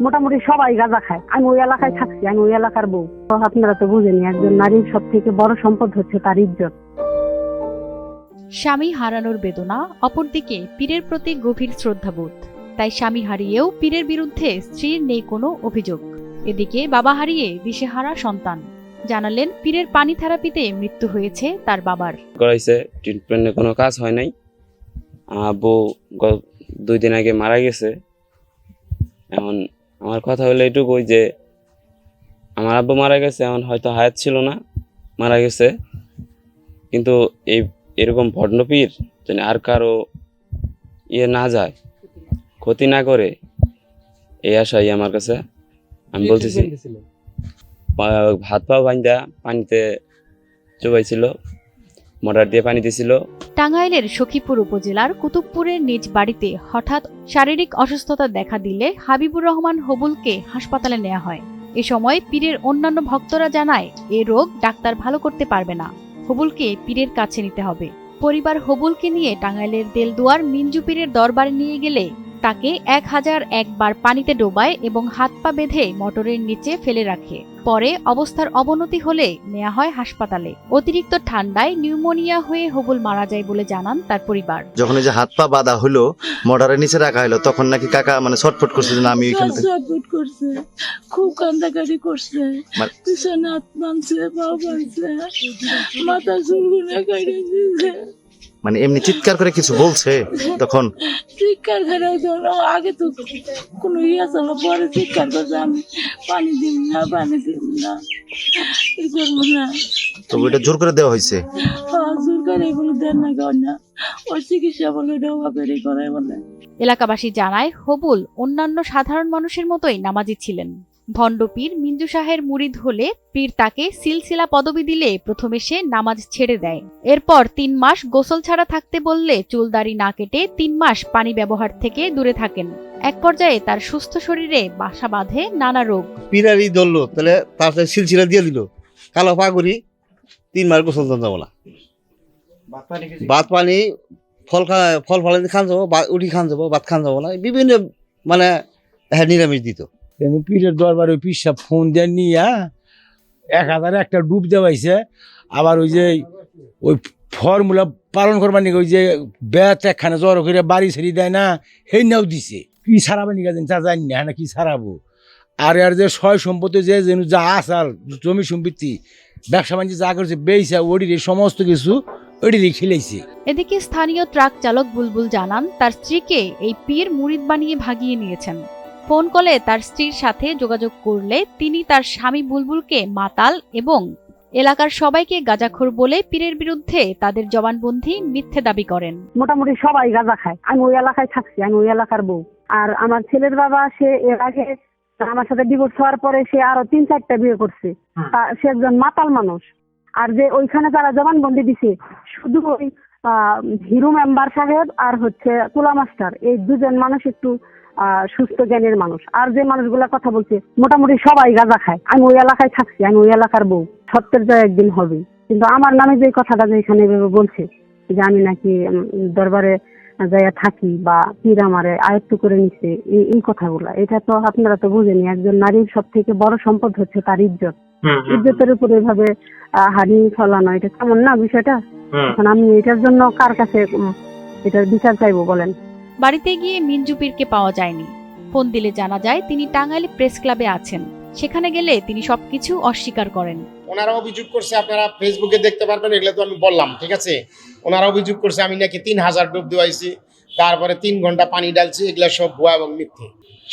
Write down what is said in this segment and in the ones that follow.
মোটামুটি সবাই গাঁজা খায়। আমি ওই এলাকায় থাকছি, আমি ওই এলাকার বউ। তো আপনারা তো বুঝেনি, একজন নারীর সব থেকে বড় সম্পদ হচ্ছে তার ইজ্জত। স্বামী হারানোর বেদনা, অপরদিকে পীরের প্রতি গভীর শ্রদ্ধাবোধ। তাই স্বামী হারিয়েও পীরের বিরুদ্ধে স্ত্রীর নেই কোনো অভিযোগ। এদিকে বাবা হারিয়ে দিশেহারা সন্তান। জানালেন পীরের পানি থেরাপিতে মৃত্যু হয়েছে তার বাবার। করাইছে, ট্রিটমেন্টে কোনো কাজ হয় নাই। আব্বু 2 দিন আগে মারা গেছে। এখন আমার কথা হলো এটুকুই যে আমার আব্বু মারা গেছে, এখন হয়তো হায়াত ছিল না, মারা গেছে, কিন্তু এরকম ভণ্ডপীর যেন আর কারো না যায়, ক্ষতি না করে, এই আশাই আমার কাছে। আমি বলতেছি, হাত পা বান্ধা পানিতে চুবাইছিল, মোটর দিয়ে পানি দিছিল। টাঙ্গাইলের সখীপুর উপজেলার কুতুবপুরের নিজ বাড়িতে হঠাৎ শারীরিক অসুস্থতা দেখা দিলে হাবিবুর রহমান হবুলকে হাসপাতালে নেওয়া হয়। এ সময় পীরের অন্যান্য ভক্তরা জানায় এ রোগ ডাক্তার ভালো করতে পারবে না, হবুলকে পীরের কাছে নিতে হবে। পরিবার হবুলকে নিয়ে টাঙ্গাইলের দেলদুয়ার মিঞ্জু পীরের দরবারে নিয়ে গেলে তাকে 1001 বার পানিতে ডোবায় এবং হাত পা বেঁধে মোটরের নিচে ফেলে রাখে। পরে অবস্থার অবনতি হলে নেওয়া হয় হাসপাতালে। অতিরিক্ত ঠান্ডায় নিউমোনিয়া হয়ে হবুল মারা যায় বলে জানান তার পরিবার। যখন এই যে হাত পা বাঁধা হলো, মোটরের নিচে রাখা হলো, তখন নাকি কাকা মানে ছটফট করছে যে আমি ওইখানে ছটফট করছে, খুব কান্দাকাটি করছে, পিছনে হাত ভাঙছে, পা ভাঙছে, মাথা চুলগুলো কাটে দিয়েছে। মানে এমনি চিৎকার করে কিছু বলছে তখন? চিৎকার করে আগে তো কোনো ছিল, পরে চিৎকার করছে আমি পানি দিব না, পানি দিব না, এই করবো না। তো ওইটা জোর করে দেওয়া হয়েছে? জোর করে এগুলো দেন না, কেন না, ওই চিকিৎসা বলে ডোবা করে করে বলে। এলাকাবাসী জানায় হবুল অন্যান্য সাধারণ মানুষের মতোই নামাজি ছিলেন। ভণ্ড পীর মিঞ্জু শাহের মুরিদ হলে পীর তাকে সিলসিলা পদবি দিলে প্রথমে সে নামাজ ছেড়ে দেয়। এরপর 3 মাস গোসল ছাড়া থাকতে বললে চুলদাড়ি না কেটে 3 মাস পানি ব্যবহার থেকে দূরে থাকেন। এক পর্যায়ে তার সুস্থ শরীরে বাসা বাঁধে নানা রোগ। পীরারই ধরলো, তাহলে তার সিলসিলা দিয়ে দিল, কালো পাগুড়ি, 3 মাস গোসল যাবো না, ভাত পানি ফল ফল খান যাবো, উঠি খান যাবো, ভাত খান যাবো না, বিভিন্ন মানে নিরামিষ দিত। পীরের দরবারে পীর সাহেব ফোন দেন নিয়ে 1000 একটা ডুব দেওয়াইছে। আবার ওই যে ওই ফর্মুলা পালন করবার নিয়ে ওই যে ব্যাচ একখানে জ্বর করে বাড়ি ছেড়ে দেয় না, সেই নাও দিছে। কি সারাবে নিকা তা জানি না, না কি সারাবো। আর আর যে সয় সম্পত্তি যে যা আসাল জমি সম্পত্তি ব্যবসা বাণিজ্য যা করছে বেইছে ওডির সমস্ত কিছু ওডিরই খিলাইছে। এদিকে স্থানীয় ট্রাক চালক বুলবুল জানান তার স্ত্রীকে এই পীর মুরিদ বানিয়ে ভাগিয়ে নিয়েছেন। ফোন কলে তার স্ত্রীর সাথে যোগাযোগ করলে তিনি তার স্বামী বুলবুলকে মাতাল এবং এলাকার সবাইকে গাঁজাখোর বলে পীরের বিরুদ্ধে তাদের জবানবন্দি মিথ্যে দাবি করেন। মোটামুটি সবাই গাঁজা খায়। আমি ওই এলাকায় থাকছি, আমি ওই এলাকার বউ। আর আমার ছেলের বাবা, সে এর আগে আমার সাথে ডিভোর্স হওয়ার পরে সে আরো 3-4টা বিয়ে করছে। সে একজন মাতাল মানুষ। আর যে ওইখানে যারা জবানবন্দি দিছে, শুধু ওই হিরু মেম্বার সাহেব আর হচ্ছে তুলা মাস্টার, এই 2জন মানুষ একটু সুস্থ জ্ঞানের মানুষ। আর যে মানুষগুলা কথা বলছে মোটামুটি সবাই গাঁজা খায়। আমি ওই এলাকায় থাকছি, আমি ওই এলাকার বউ। সত্যের জয় একদিন হবে। কিন্তু আমার নামে যে কথাটা যে এখানে বলছে যে আমি নাকি দরবারে যাইয়া থাকি বা পীর আমারে আয়ত্ত করে নিচ্ছে, এই কথাগুলা, এটা তো আপনারা তো বুঝেনি। একজন নারীর সব থেকে বড় সম্পদ হচ্ছে তার ইজ্জত। ইজ্জতের উপর এভাবে হারিয়ে ফেলানো, এটা কেমন না বিষয়টা? এখন আমি এটার জন্য কার কাছে এটার বিচার চাইবো বলেন? বাড়িতে গিয়ে মিঞ্জু পীরকে পাওয়া যায়নি। ফোন দিলে জানা যায় তিনি টাঙ্গাইল প্রেস ক্লাবে আছেন। সেখানে গেলে তিনি সবকিছু অস্বীকার করেন। ওনারা অভিযোগ করছে, আপনারা ফেসবুকে দেখতে পারবেন, এগুলো তো আমি বললাম, ঠিক আছে। ওনারা অভিযোগ করছে আমি নাকি 3000 ডুব দেওয়াইছি, তারপরে 3 ঘন্টা পানি ডালছি। এগুলো সব ভুয়া এবং মিথ্যে,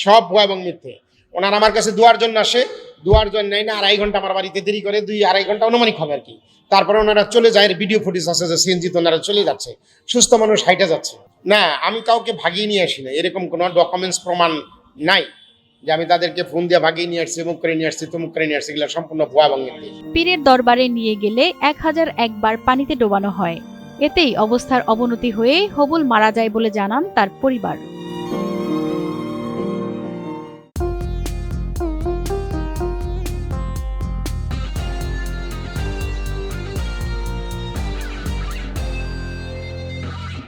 সব ভুয়া এবং মিথ্যে। ওনারা আমার কাছে দুয়ার জন্য আসে, দুয়ার জন্য নেয় না, 2.5 ঘন্টা আমার বাড়িতে দেরি করে, 2-2.5 ঘন্টা অনুমানিক হবে আর কি। তারপরে ওনারা চলে যায়, ভিডিও ফুটেজ আছে যে সিএনজিতে ওনারা চলে যাচ্ছে, সুস্থ মানুষ হাইটে যাচ্ছে। না, আমি কাউকে ভাগিয়ে নিয়ে আসি না, এরকম কোনো ডকুমেন্টস প্রমাণ নাই যে আমি তাদেরকে ফোন দিয়ে ভাগিয়ে নিয়ে আসছি, মুখ করে নিয়ে আসছি, তমুক করে নিয়ে আসছি। এগুলো সম্পূর্ণ ভুয়া এবং মিথ্যে। পীরের দরবারে নিয়ে গেলে 1001 বার পানিতে ডোবানো হয়। এতেই অবস্থার অবনতি হয়ে হবুল মারা যায় বলে জানান তার পরিবার।